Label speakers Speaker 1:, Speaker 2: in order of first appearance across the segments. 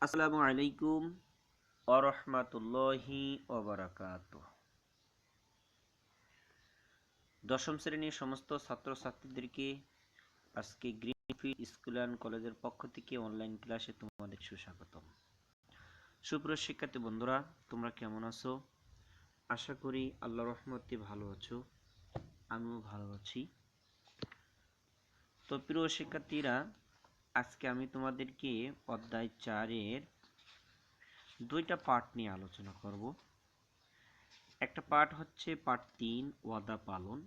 Speaker 1: আসসালামু আলাইকুম ওরহমাতুল্লাহি ওবারাকাতুহ। দশম শ্রেণীর সমস্ত ছাত্রছাত্রীদেরকে আজকে গ্রিনফিল্ড স্কুল অ্যান্ড কলেজের পক্ষ থেকে অনলাইন ক্লাসে তোমাদের সুস্বাগতম। সুপ্রিয় শিক্ষার্থী বন্ধুরা, তোমরা কেমন আছো? আশা করি আল্লাহর রহমতে ভালো আছো, আমিও ভালো আছি। তো প্রিয় শিক্ষার্থীরা, আজকে আমি তোমাদেরকে অধ্যায় 4-এর দুইটা পার্ট নিয়ে আলোচনা করব। একটা পার্ট হচ্ছে পার্ট 3 ওয়াদা পালন,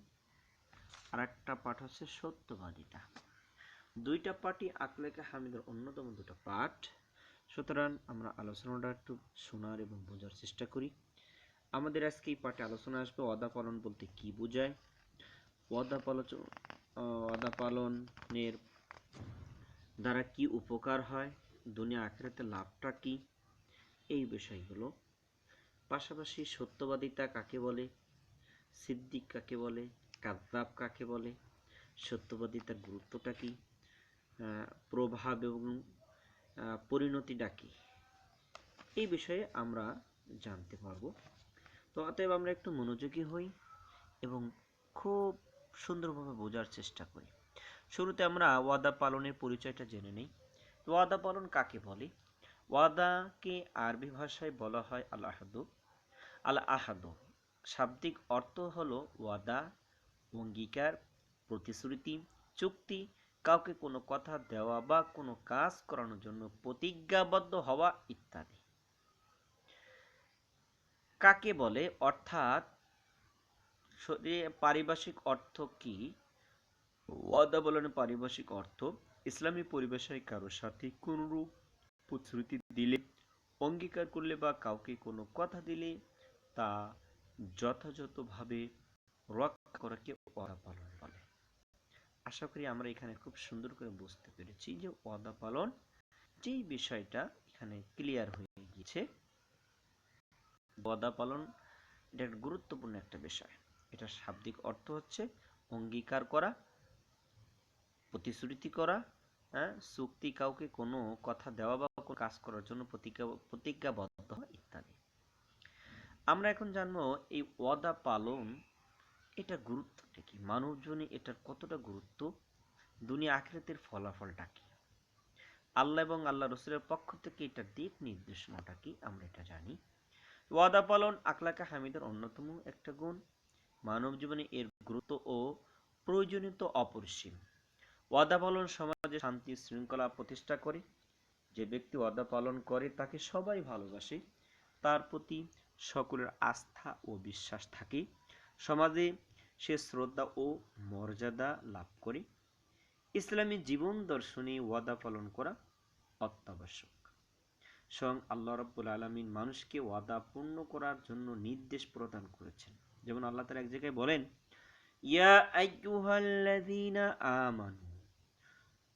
Speaker 1: আর একটা পার্ট হচ্ছে সত্যবাদিতা। দুইটা পার্টই আকলেকা হামিদের অন্যতম দুটো পার্ট। সুতরাং আমরা আলোচনাটা একটু শোনার এবং বোঝার চেষ্টা করি। আমাদের আজকে এই পার্টে আলোচনা আসবে ওয়াদা পালন বলতে কি বোঝায়, ওয়াদা পালনের দ্বারা কি উপকার হয়, দুনিয়া আখিরাতে লাভটা কি, এই বিষয়গুলো। পাশাপাশি সত্যবাদিতা কাকে বলে, সিদ্দিক কাকে বলে, কাযযাব কাকে বলে, সত্যবাদিতার গুরুত্বটা কি, প্রভাব এবং পরিণতিটা কি, এই বিষয়ে আমরা জানতে পারবো। তো অতএব আমরা একটু মনোযোগী হই এবং খুব সুন্দরভাবে বোঝার চেষ্টা করি। শুরুতে আমরা ওয়াদা পালনের পরিচয়টা জেনে নিই। ওয়াদা পালন কাকে বলে? ওয়াদাকে আরবি ভাষায় বলা হয় আল আহাদু। আল আহাদু শাব্দিক অর্থ হলো ওয়াদা, অঙ্গীকার, প্রতিশ্রুতি, চুক্তি, কাউকে কোনো কথা দেওয়া বা কোনো কাজ করানোর জন্য প্রতিজ্ঞাবদ্ধ হওয়া ইত্যাদি। কাকে বলে অর্থাৎ পারিভাষিক অর্থ কি? ওয়াদা পালনের পারিভাষিক অর্থ ইসলামী পরিভাষায় কারোর সাথে কোনরূপ প্রতিশ্রুতি দিলে, অঙ্গীকার করলে বা কাউকে কোনো কথা দিলে তা যথাযথভাবে রক্ষা করাকে ওয়াদা পালন বলে। আশা করি আমরা এখানে খুব সুন্দর করে বুঝতে পেরেছি যে ওয়াদা পালন যেই বিষয়টা এখানে ক্লিয়ার হয়ে গিয়েছে। ওয়াদা পালন এটা একটা গুরুত্বপূর্ণ একটা বিষয়। এটা শাব্দিক অর্থ হচ্ছে অঙ্গীকার করা, প্রতিশ্রুতি করা, চুক্তি, কাউকে কোনো কথা দেওয়া বা কোনো কাজ করার জন্য প্রতিজ্ঞাবদ্ধ হওয়া ইত্যাদি। আমরা এখন জানবো এই ওয়াদা পালন এটা গুরুত্বটা কি, মানব জীবনে এটার কতটা গুরুত্ব, দুনিয়া আখিরাতের ফলাফলটা কি, আল্লাহ এবং আল্লাহ রসুলের পক্ষ থেকে এটার দিক নির্দেশনাটা কি, আমরা এটা জানি। ওয়াদা পালন আকলাকা হামিদের অন্যতম একটা গুণ। মানব জীবনে এর গুরুত্ব ও প্রয়োজনীয়তা অপরিসীম। ওয়াদা পালন সমাজে শান্তি শৃঙ্খলা প্রতিষ্ঠা করে। যে ব্যক্তি ওয়াদা পালন করে তাকে সবাই ভালোবাসে, তার প্রতি সকলের আস্থা ও বিশ্বাস থাকে। সমাজে সে শ্রদ্ধা ও মর্যাদা লাভ করে। ইসলামী জীবন দর্শনে ওয়াদা পালন করা অত্যাবশ্যক। স্বয়ং আল্লাহ রাব্বুল আলামিন মানুষকে ওয়াদা পূর্ণ করার জন্য নির্দেশ প্রদান করেছেন। যেমন আল্লাহ তাআলা এক জায়গায় বলেন, ইয়া আইয়ুহাল্লাযীনা আমানু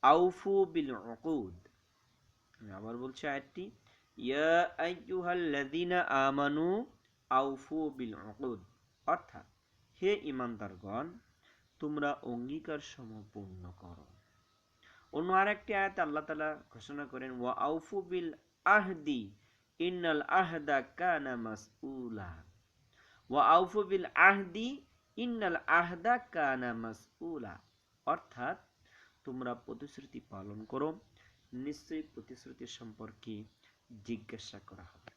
Speaker 1: আউফু বিল উকুদ। আমি আবার বলছি আয়াতটি, ইয়া আইয়ুহাল্লাযীনা আমানু আউফু বিল উকুদ, অর্থাৎ হে ঈমানদারগণ, তোমরা অঙ্গীকার সমূহ পূর্ণ করো। অন্য আরেকটি আয়াতে আল্লাহ তাআলা ঘোষণা করেন, ওয়া আউফু বিল আহদি ইন্নাল আহদা কানা মাসউলা। ওয়া আউফু বিল আহদি ইন্নাল আহদা কানা মাসউলা, অর্থাৎ তোমরা প্রতিশ্রুতি পালন করো, নিশ্চয়ই প্রতিশ্রুতি সম্পর্কে জিজ্ঞাসা করা হবে।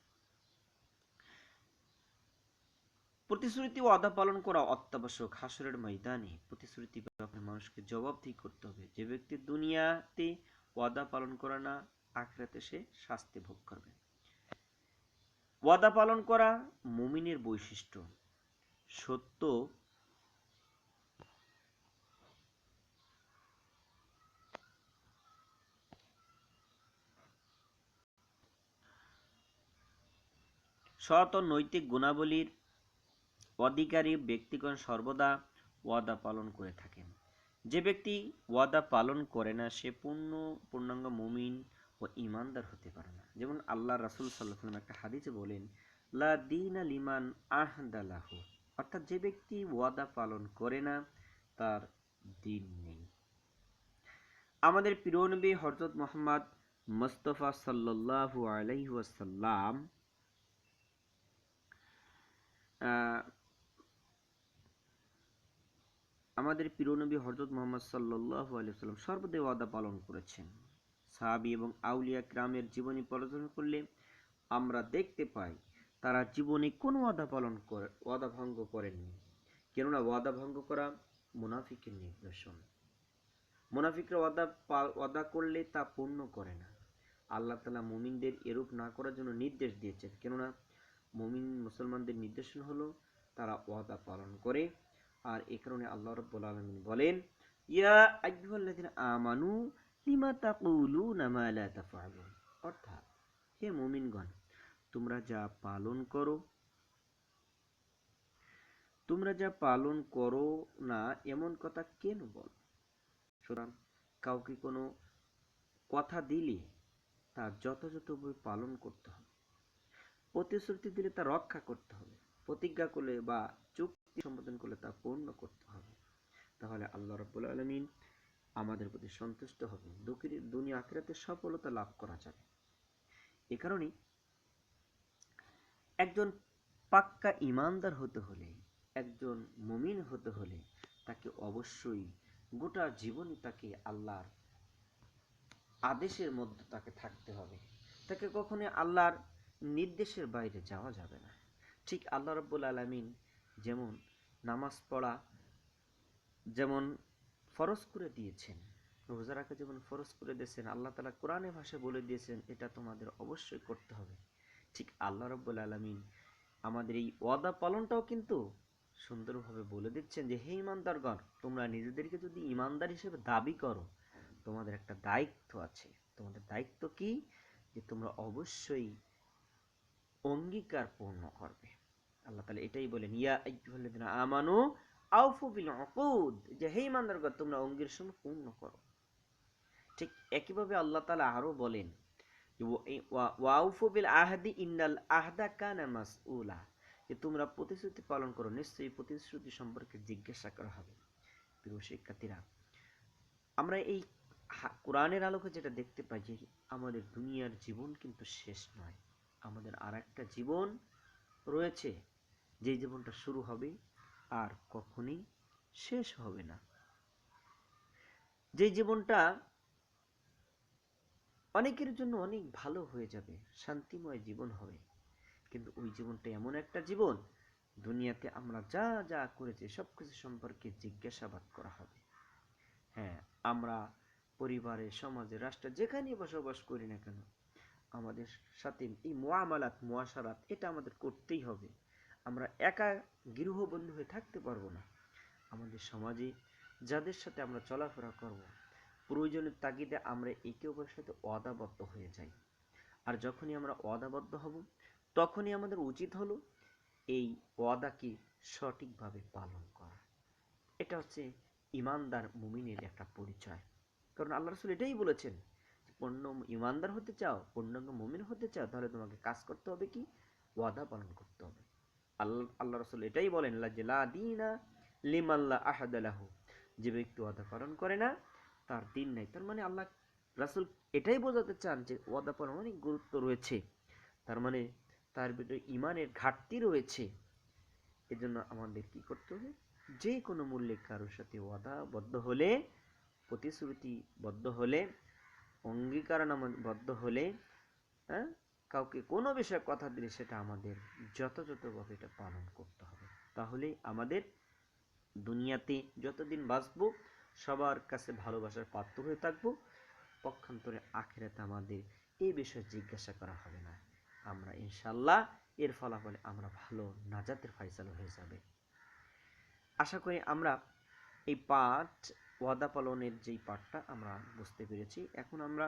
Speaker 1: প্রতিশ্রুতি ওয়াদা পালন করা অত্যাবশ্যক। হাসরের ময়দানে প্রতিশ্রুতি ব্যাপারে মানুষকে জবাবদিহি করতে হবে। যে ব্যক্তি দুনিয়াতে ওয়াদা পালন করে না, আখিরাতে সে শাস্তি ভোগ করবে। ওয়াদা পালন করা মুমিনের বৈশিষ্ট্য। সত্য সৎ ও নৈতিক গুণাবলীর অধিকারী ব্যক্তিগণ সর্বদা ওয়াদা পালন করে থাকেন। যে ব্যক্তি ওয়াদা পালন করে না সে পূর্ণাঙ্গ মুমিন ও ঈমানদার হতে পারে না। যেমন আল্লাহ রাসূল সাল্লাল্লাহু আলাইহি ওয়াসাল্লাম একটা হাদিসে বলেন, লা দীনা লিমান আহদালাহু, অর্থাৎ যে ব্যক্তি ওয়াদা পালন করে না তার দ্বীন নেই। আমাদের প্রিয় নবী হযরত মুহাম্মদ মুস্তাফা সাল্লাল্লাহু আলাইহি ওয়াসাল্লাম আমাদের প্রিয় নবী হযরত মুহাম্মদ সাল্লাল্লাহু আলাইহি ওয়াসাল্লাম সর্বদাই ওয়াদা পালন করেছেন। সাহাবী এবং আউলিয়া কিরামের জীবনী পর্যবেক্ষণ করলে আমরা দেখতে পাই তারা জীবনে কোনো ওয়াদা ভঙ্গ করেননি। কেননা ওয়াদা ভঙ্গ করা মুনাফিকের নিদর্শন। মুনাফিকরা ওয়াদা করলে তা পূর্ণ করে না। আল্লাহ তাআলা মুমিনদের এরূপ না করার জন্য নির্দেশ দিয়েছেন। কেননা মুসলমানদের নির্দেশন হলো তারা ওয়াদা পালন করে। আর এ কারণে আল্লাহ রাব্বুল আলামিন বলেন, ইয়া আইয়ুহাল্লাযীনা আমানু লিমা তাকুলুনা মা লা তাফআলুন। অর্থাৎ হে মুমিনগণ, তোমরা যা পালন করো না এমন কথা কেন বলো? সুতরাং কাউকে কোনো কথা দিলে তা যথাযথভাবে পালন করতে হবে। প্রতিশ্রুতি দিলে তা রক্ষা করতে হবে। প্রতিজ্ঞা করলে বা চুক্তি সম্পাদন করলে তা পূর্ণ করতে হবে। তাহলে আল্লাহ রাব্বুল আলামিন আমাদের প্রতি সন্তুষ্ট হবেন। দুনিয়া আখিরাতে সফলতা লাভ করা যাবে। এ কারণে একজন পাক্কা ঈমানদার হতে হলে, একজন মুমিন হতে হলে তাকে অবশ্যই গোটা জীবনই তাকে আল্লাহর আদেশের মধ্যে তাকে থাকতে হবে। তাকে কখনোই আল্লাহর নির্দেশের বাইরে যাওয়া যাবে না। ঠিক আল্লাহ রাব্বুল আলামিন যেমন নামাজ পড়া যেমন ফরজ করে দিয়েছেন, রোজা রাখা যেমন ফরজ করে দিয়েছেন, আল্লাহ তাআলা কোরআনে ভাষায় বলে দিয়েছেন এটা তোমাদের অবশ্যই করতে হবে। ঠিক আল্লাহ রাব্বুল আলামিন আমাদের এই ওয়াদা পালনটাও কিন্তু সুন্দরভাবে বলে দিচ্ছেন যে, হে ঈমানদারগণ, তোমরা নিজেদেরকে যদি ঈমানদার হিসেবে দাবি করো, তোমাদের একটা দায়িত্ব আছে। তোমাদের দায়িত্ব কি? যে তোমরা অবশ্যই অঙ্গীকার পূর্ণ করবে। আল্লাহ তাআলা এটাই বলেন, ইয়া আইয়ুহাল্লাযীনা আমানু আউফু বিল উকুদ, যে হে ঈমানদারগণ, তোমরা অঙ্গীকার সমূহ পূর্ণ করো। ঠিক একইভাবে আল্লাহ তাআলা আরো বলেন, ওয়াউফু বিল আহদি ইন্নাল আহদা কানা মাসউলা, যে তোমরা প্রতিশ্রুতি পালন করো, নিশ্চয়ই প্রতিশ্রুতি সম্পর্কে জিজ্ঞাসা করা হবে। প্রিয় শিক্ষার্থীরা, আমরা এই কোরআনের আলোকে যেটা দেখতে পাই যে আমাদের দুনিয়ার জীবন কিন্তু শেষ নয়। আমাদের আর একটা জীবন রয়েছে, যে জীবনটা শুরু হবে আর কখনোই শেষ হবে না। যে জীবনটা অনেকের জন্য অনেক ভালো হয়ে যাবে, শান্তিময় জীবন হবে। কিন্তু ওই জীবনটা এমন একটা জীবন, দুনিয়াতে আমরা যা যা করেছি সবকিছু সম্পর্কে জিজ্ঞাসাবাদ করা হবে। হ্যাঁ, আমরা পরিবারে, সমাজে, রাষ্ট্রে যেখানেই বসবাস করি না কেন, আমাদের সাথে এই মুআশারাত এটা আমাদের করতেই হবে। আমরা একা গৃহবন্দী হয়ে থাকতে পারবো না। আমাদের সমাজে যাদের সাথে আমরা চলাফেরা করব, প্রয়োজনের তাগিদে আমরা একে অপরের সাথে ওয়াদাবদ্ধ হয়ে যাই। আর যখনই আমরা ওয়াদাবদ্ধ হব, তখনই আমাদের উচিত হলো এই ওয়াদাকে সঠিকভাবে পালন করা। এটা হচ্ছে ইমানদার মুমিনের একটা পরিচয়। কারণ আল্লাহ রাসূল এটাই বলেছেন, পূর্ণ ইমানদার হতে চাও, পূর্ণাঙ্গ মুমিন হতে চাও, তাহলে তোমাকে কাজ করতে হবে কি? ওয়াদা পালন করতে হবে। আল্লাহ রাসূল এটাই বলেন, লা দীনা লিমান লা আহাদা লাহু, যে ব্যক্তি ওয়াদা পালন করে না তার দিন নাই। তার মানে আল্লাহ রাসূল এটাই বোঝাতে চান যে ওয়াদা পালন অনেক গুরুত্ব রয়েছে। তার মানে তার ভিতরে ঈমানের ঘাটতি রয়েছে। এজন্য আমাদের কি করতে হবে? যে কোনো মূল্যে কারোর সাথে ওয়াদাবদ্ধ হলে, প্রতিশ্রুতিবদ্ধ হলে, অঙ্গীকারবদ্ধ হলে, হ্যাঁ, কাউকে কোনো বিষয়ে কথা দিলে সেটা আমাদের যথাযথভাবে এটা পালন করতে হবে। তাহলে আমাদের দুনিয়াতে যতদিন বাঁচবো সবার কাছে ভালোবাসার পাত্র হয়ে থাকবো। পক্ষান্তরে আখিরাতে আমাদের এই বিষয়ে জিজ্ঞাসা করা হবে না। আমরা ইনশাআল্লাহ এর ফলাফলে আমরা ভালো নাজাতের ফায়সালা হয়ে যাবে। আশা করি আমরা এই ওয়াদা পালনের যেই পাঠটা আমরা বুঝতে পেরেছি। এখন আমরা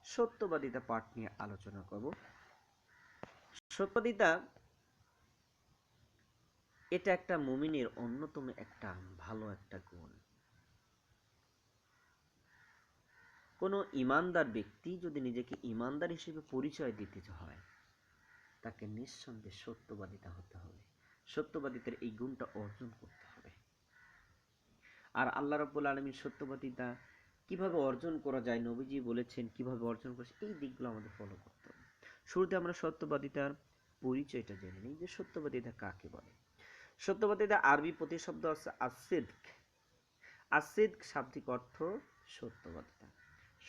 Speaker 1: সত্যবাদিতা পাঠ নিয়ে আলোচনা করব। সত্যবাদিতা এটা একটা মুমিনের অন্যতম একটা ভালো একটা গুণ। কোনো ইমানদার ব্যক্তি যদি নিজেকে ইমানদার হিসেবে পরিচয় দিতে হয়, তাকে নিঃসন্দেহে সত্যবাদিতা হতে হবে। সত্যবাদিতার এই গুণটা অর্জন করতে হবে। আর আল্লাহ রাব্বুল আলামিন সত্যবাদিতা কিভাবে অর্জন করা যায়, নবীজি বলেছেন কিভাবে অর্জন করেছে, এই দিকগুলো আমাদের ফলো করতে হবে। শুরুতে আমরা সত্যবাদিতার পরিচয়টা জেনে নিই যে সত্যবাদিতা কাকে বলে। সত্যবাদিতা আরবি প্রতিশব্দ আছে আসিদক। আসিদক শাব্দিক অর্থ সত্যবাদিতা।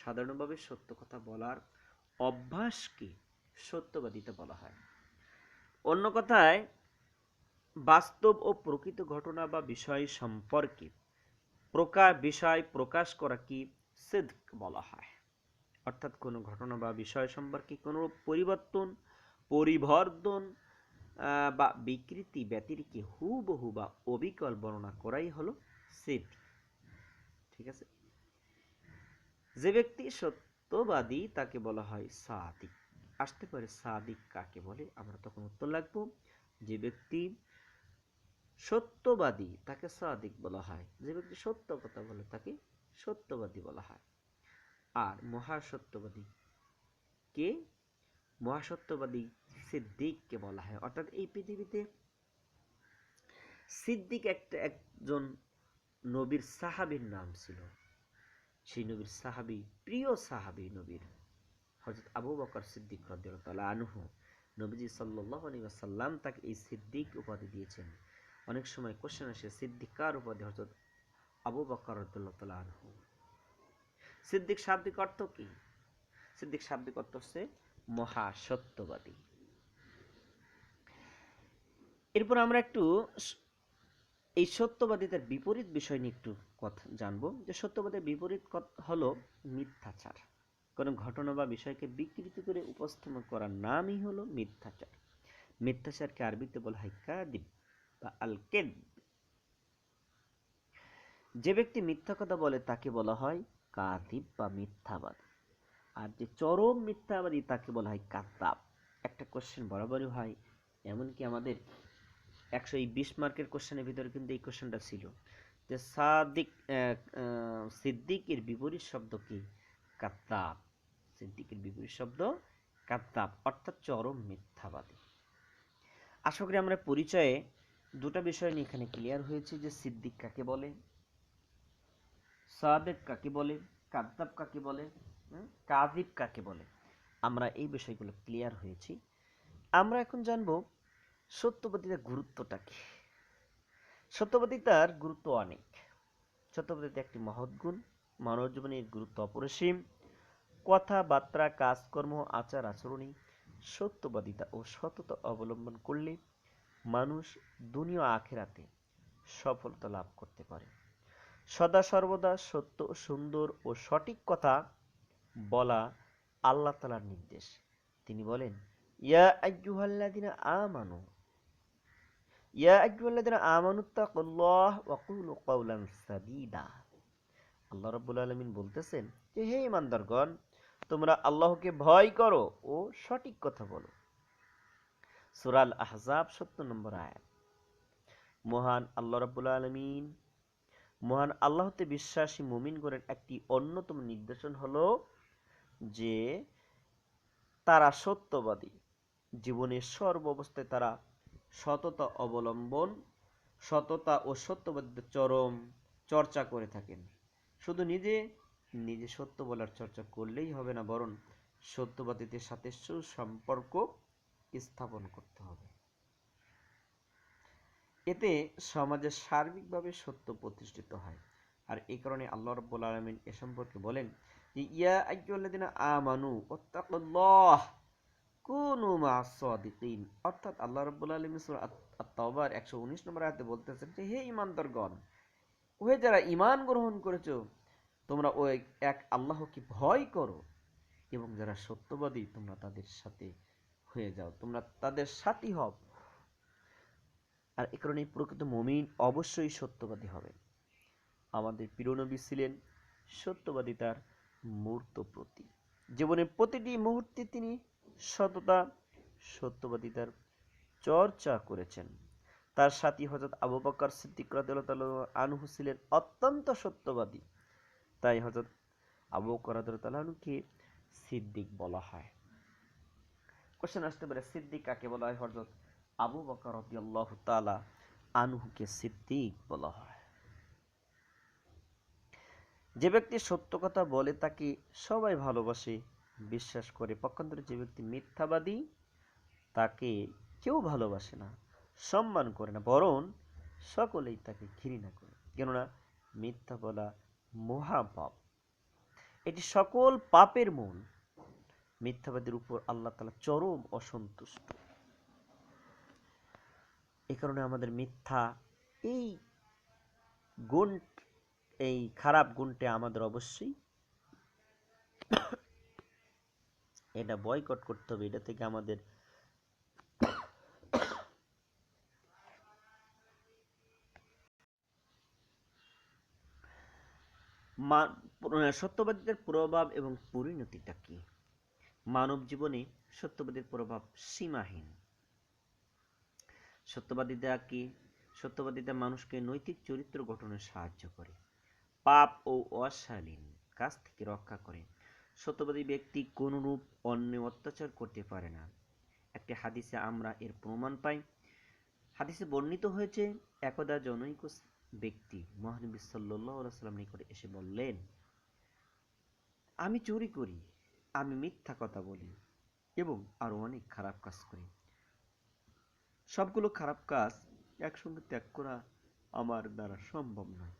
Speaker 1: সাধারণভাবে সত্য কথা বলার অভ্যাসকে সত্যবাদিতা বলা হয়। অন্য কথায় বাস্তব ও প্রকৃত ঘটনা বা বিষয় সম্পর্কে বিষয় প্রকাশ করা কি সিদক বলা হয়। অর্থাৎ কোনো ঘটনা বা বিষয় সম্পর্কে কোনো পরিবর্তন, পরিবর্ধন বা বিকৃতি ব্যতিরিকে হুবহু বা অবিকল বর্ণনা করাই হলো সিদক। ঠিক আছে। যে ব্যক্তি সত্যবাদী তাকে বলা হয় সাদিক। আসতে পারে সাদিক কাকে বলে, আমরা তখন উত্তর লাগবো যে ব্যক্তি সত্যবাদী তাকে সাদিক বলা হয়, যে ব্যক্তি সত্য কথা বলে তাকে সত্যবাদী বলা হয়। আর মহাসত্যবাদী কে? মহাসত্যবাদী সিদ্দিককে বলা হয়। অর্থাৎ এই পৃথিবীতে সিদ্দিক একজন নবীর সাহাবীর নাম ছিল। সেই নবীর সাহাবী, প্রিয় সাহাবী নবীর হযরত আবু বকর সিদ্দিক রাদিয়াল্লাহু তাআলা আনহু, নবীজি সাল্লাল্লাহু আলাইহি ওয়াসাল্লাম তাকে এই সিদ্দিক উপাধি দিয়েছেন। অনেক সময় কোশ্চেন আসে সিদ্দিক কার উপাধি? হযরত আবু বকর রাদিয়াল্লাহু তাআলা আনহু। সিদ্দিক শাব্দিক অর্থ কি? সিদ্দিক শাব্দিক অর্থ হচ্ছে মহাসত্যবাদী। এরপর আমরা একটু এই সত্যবাদিতার বিপরীত বিষয় নিয়ে একটু কথা জানবো। যে সত্যবাদের বিপরীত হলো মিথ্যাচার। কোনো ঘটনা বা বিষয়কে বিকৃতি করে উপস্থাপন করার নামই হলো মিথ্যাচার। মিথ্যাচারকে আরবিতে বলা হয় কাদিব বা আল কেদ। যে ব্যক্তি মিথ্যা কথা বলে তাকে বলা হয় কাদিব বা মিথ্যাবাদী। আর যে চরম মিথ্যাবাদী তাকে বলা হয় কাদ্দাব। একটা কোশ্চেন বরাবরই হয়, এমনকি আমাদের 120 মার্কের কোশ্চেনের ভিতরে কিন্তু এই কোশ্চেনটা ছিল যে সিদ্দিকের বিপরীত শব্দ কি? কাদ্দাব। সিদ্দিকের বিপরীত শব্দ কাদ্দাব, অর্থাৎ চরম মিথ্যাবাদী। আশা করি আমরা পরিচয়ে দুটো বিষয় নিয়ে এখানে ক্লিয়ার হয়েছে যে সিদ্দিক কাকে বলে, সাদেক কাকে বলে, কাদ্দাব কাকে বলে, কাযিব কাকে বলে। আমরা এই বিষয়গুলো ক্লিয়ার হয়েছি। আমরা এখন জানবো সত্যবাদিতার গুরুত্বটা কি। সত্যবাদিতার গুরুত্ব অনেক। সত্যবাদিতা একটি মহৎ গুণ। মানব জীবনের গুরুত্ব অপরিসীম। কথাবার্তা, কাজকর্ম, আচার আচরণে সত্যবাদিতা ও সততা অবলম্বন করলে মানুষ দুনিয়া ও আখিরাতে সফলতা লাভ করতে পারে। সদা সর্বদা সত্য, সুন্দর ও সঠিক কথা বলা আল্লাহ তাআলার নির্দেশ। তিনি বলেন, ইয়া আইয়ুহাল্লাযিনা আমানু ইত্তাকুল্লাহ ওয়া কুলু কাওলান সাদীদা। আল্লাহ রাব্বুল আলামিন বলতেছেন যে হে ঈমানদারগণ, তোমরা আল্লাহকে ভয় করো ও সঠিক কথা বলো। সূরা আল আহজাব ৭০ নম্বর আয়াত। মহান আল্লাহ রাব্বুল আলামিন, মহান আল্লাহতে বিশ্বাসী মুমিনগণের একটি অন্যতম নিদর্শন হলো যে তারা সত্যবাদী। জীবনের সর্ব অবস্থায় তারা সততা অবলম্বন, সততা ও সত্যবাদিতার চরম চর্চা করে থাকেন। শুধু নিজে সত্য বলার চর্চা করলেই হবে না, বরং সত্যবাদীদের সাথে সুসম্পর্ক স্থাপন করতে হবে। এতে সমাজে সার্বিকভাবে সত্য প্রতিষ্ঠিত হয়। আর এই কারণে আল্লাহ রাব্বুল আলামিন এ সম্পর্কে বলেন যে ইয়া আইয়ুহাল্লাযিনা আমানু ওয়াত্তাকুল্লাহ কুনু মা'আস সাদিকিন। অর্থাৎ আল্লাহ রাব্বুল আলামিন সূরা আত-তাওবার 119 নম্বর আয়াতে বলতেছেন যে হে ঈমানদারগণ, ওহে যারা ঈমান গ্রহণ করেছো, তোমরা ওই এক আল্লাহকে ভয় করো এবং যারা সত্যবাদী তোমরা তাদের সাথে হয়ে যাও, তোমরা তাদের সাথী হও। আর এই কারণে প্রকৃত মুমিন অবশ্যই সত্যবাদী হবে। আমাদের প্রিয় নবী ছিলেন সত্যবাদিতার মূর্ত প্রতীক। জীবনের প্রতিটি মুহূর্তে তিনি সততা, সত্যবাদিতার চর্চা করেছেন। তার সাথী হযরত আবু বকর সিদ্দিক রাদিয়াল্লাহু তাআলা আনহু ছিলেন অত্যন্ত সত্যবাদী। তাই হযরত আবু বকর রাদিয়াল্লাহু তাআলা আনহুকে সিদ্দিক বলা হয়। কোশ্চেন আসতে পারে সিদ্দিক কাকে বলা হয়? হযরত আবু বকর রাদিয়াল্লাহু তাআলা আনহুকে সিদ্দিক বলা হয়। যে ব্যক্তি সত্য কথা বলে তাকে সবাই ভালোবাসে, বিশ্বাস করে। পক্ষান্তরে যে ব্যক্তি মিথ্যাবাদী তাকে কেউ ভালোবাসে না, সম্মান করে না, বরং সকলেই তাকে ঘৃণা করে। কেননা মিথ্যা বলা মহাপাপ, এটি সকল পাপের মূল। মিথ্যাবাদীর উপর আল্লাহ তাআলা চরম অসন্তুষ্ট। এই কারণে আমাদের মিথ্যা এই গুণ, এই খারাপ গুণটা আমাদের অবশ্যই এটা বয়কট করতে হবে। এটা থেকে আমাদের সত্যবাদীদের প্রভাব এবং পরিণতিটা কি? মানব জীবনে সত্যবাদীর প্রভাব সীমাহীন। সত্যবাদীরা কি? সত্যবাদীরা মানুষকে নৈতিক চরিত্র গঠনে সাহায্য করে, পাপ ও অশালীন কাজ থেকে রক্ষা করে। সত্যবাদী ব্যক্তি কোনরূপ অন্যায় অত্যাচার করতে পারে না। একটি হাদিসে আমরা এর প্রমাণ পাই। হাদিসে বর্ণিত হয়েছে, একদা জনৈক ব্যক্তি মহানবী সাল্লাল্লাহু আলাইহি ওয়াসাল্লাম নিকটে এসে বললেন, আমি চুরি করি, আমি মিথ্যা কথা বলি এবং আরো অনেক খারাপ কাজ করি। সবগুলো খারাপ কাজ একসঙ্গে ত্যাগ করা আমার দ্বারা সম্ভব নয়।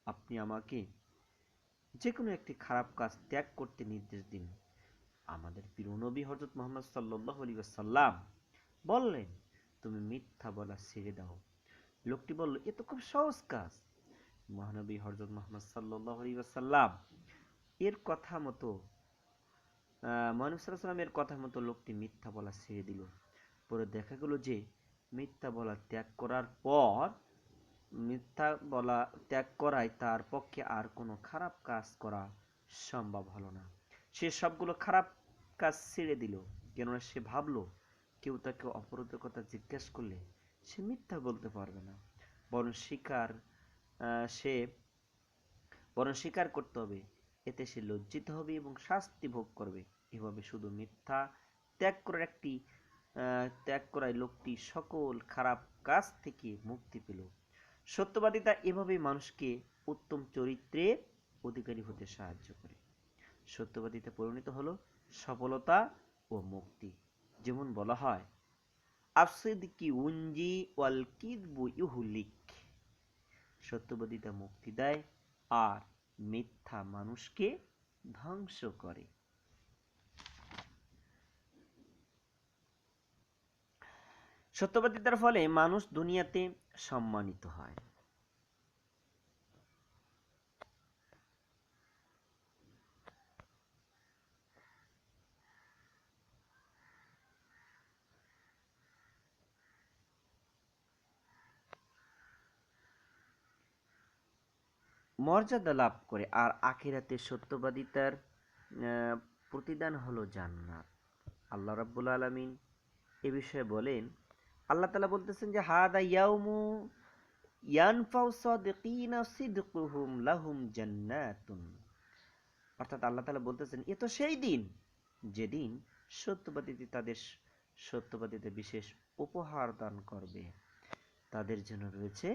Speaker 1: আপনি আমাকে যে কোনো একটি খারাপ কাজ ত্যাগ করতে নির্দেশ দিন। আমাদের প্রিয় নবী হযরত মুহাম্মদ সাল্লাল্লাহু আলাইহি ওয়াসাল্লাম বললেন, তুমি মিথ্যা বলা ছেড়ে দাও। লোকটি বলল, এ তো খুব সহজ কাজ। মহানবী হযরত মুহাম্মদ সাল্লাল্লাহু আলাইহি ওয়াসাল্লাম এর কথা মতো মহানবী সাল্লাল্লাহু আলাইহি ওয়াসাল্লামের কথা মতো লোকটি মিথ্যা বলা ছেড়ে দিল। পরে দেখা গেল যে মিথ্যা বলা ত্যাগ করার পর, মিথ্যা বলা ত্যাগ করায় তার পক্ষে আর কোনো খারাপ কাজ করা সম্ভব হলো না। সে সবগুলো খারাপ কাজ ছেড়ে দিল, কেননা সে ভাবলো কেউ তাকে অপরাধের কথা জিজ্ঞেস করলে সে মিথ্যা বলতে পারবে না, বরং সে স্বীকার করতে হবে। এতে সে লজ্জিত হবে এবং শাস্তি ভোগ করবে। এভাবে শুধু মিথ্যা ত্যাগ করায় লোকটি সকল খারাপ কাজ থেকে মুক্তি পেল। সত্যবাদিতা এভাবেই মানুষকে উত্তম চরিত্রের অধিকারী হতে সাহায্য করে। সত্যবাদিতা পরিণত হলো সফলতা ও মুক্তি। যেমন বলা হয়, আফসিদকি উনজি ওয়াল কিযবু ইউহলিক। সত্যবাদিতা মুক্তি দেয় আর মিথ্যা মানুষকে ধ্বংস করে। সত্যবাদিতার ফলে মানুষ দুনিয়াতে সম্মানিত হয়। মর্যাদা লাভ করে, আর আখিরাতে সত্যবাদিতার প্রতিদান হলো জান্নাত। আল্লাহ রাব্বুল আলামিন এ বিষয়ে বলেন, আল্লাহ তাআলা বলতেছেন যে হাদা ইয়াউমু ইয়ানফাউ সাদিকিনা সিদকুহুম লাহুম জান্নাতুন। অর্থাৎ আল্লাহ তাআলা বলতেছেন, এ তো সেই দিন যেদিন সত্যবাদীদের বিশেষ উপহার দান করবে, তাদের জন্য রয়েছে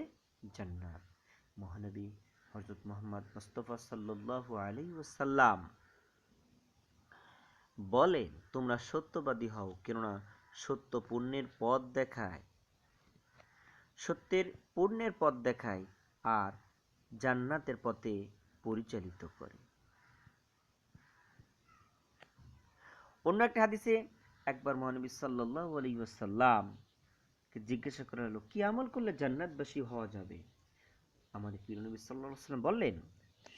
Speaker 1: জান্নাত। মহানবী হযরত মুহাম্মদ মুস্তাফা সাল্লাল্লাহু আলাইহি ওয়াসাল্লাম বলেন, তোমরা সত্যবাদী হও, কেননা সত্য পুণ্যের পথ দেখায়, সত্যের পুণ্যের পথ দেখায় আর জান্নাতের পথে পরিচালিত করে। অন্য একটা হাদিসে একবার মহানবী সাল্লাল্লাহু আলাইহি ওয়াসাল্লাম কে জিজ্ঞাসা করা হলো, কি আমল করলে জান্নাতবাসী হওয়া যাবে? আমাদের প্রিয় নবী সাল্লাল্লাহু আলাইহি ওয়াসাল্লাম বললেন,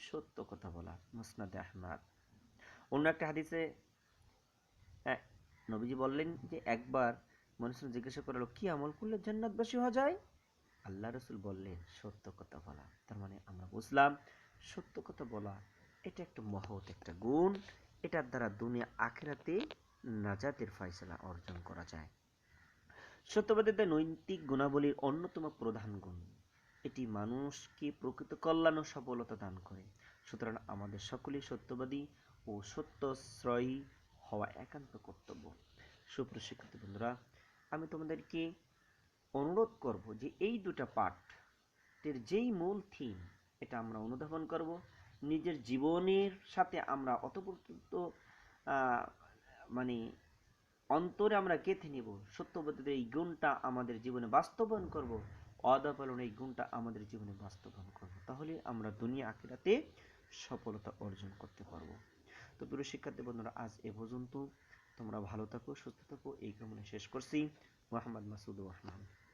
Speaker 1: সত্য কথা বলা। মুসনাদে আহমদ। অন্য একটা হাদিসে নবীজি বললেন যে একবার মানুষ জিজ্ঞাসা করা হলো, কি আমল করলে জান্নাতবাসী হওয়া যায়? আল্লাহ রাসূল বললেন, সত্য কথা বলা। তার মানে আমরা বুঝলাম সত্য কথা বলা এটা একটা মহৎ একটা গুণ। এটার দ্বারা দুনিয়া আখিরাতে নাজাতের ফয়সালা অর্জন করা যায়। সত্যবাদিতা নৈতিক গুণাবলীর অন্যতম প্রধান গুণ। এটি মানুষকে প্রকৃত কল্যাণ ও সফলতা দান করে। সুতরাং আমাদের সকলেই সত্যবাদী ও সত্যশ্রয়ী হওয়া একান্ত কর্তব্য। সুপ্রশিক্ষিত বন্ধুরা, আমি তোমাদেরকে অনুরোধ করব যে এই দুটা পাঠের যেই মূল থিম এটা আমরা অনুধাবন করব নিজের জীবনের সাথে আমরা অতপ্রত মানে অন্তরে আমরা গেঁথে নিব, সত্যবাদীদের এই গুণটা আমাদের জীবনে বাস্তবায়ন করব, ওয়াদা পালন এই গুণটা আমাদের জীবনে বাস্তবায়ন করব, তাহলে আমরা দুনিয়া আখিরাতে সফলতা অর্জন করতে পারবো। তো প্রিয় শিক্ষার্থী বন্ধুরা, আজ এ পর্যন্ত। তোমরা ভালো থাকো, সুস্থ থাকো, এই কামনা শেষ করছি। মোহাম্মদ মাসুদ রহমান।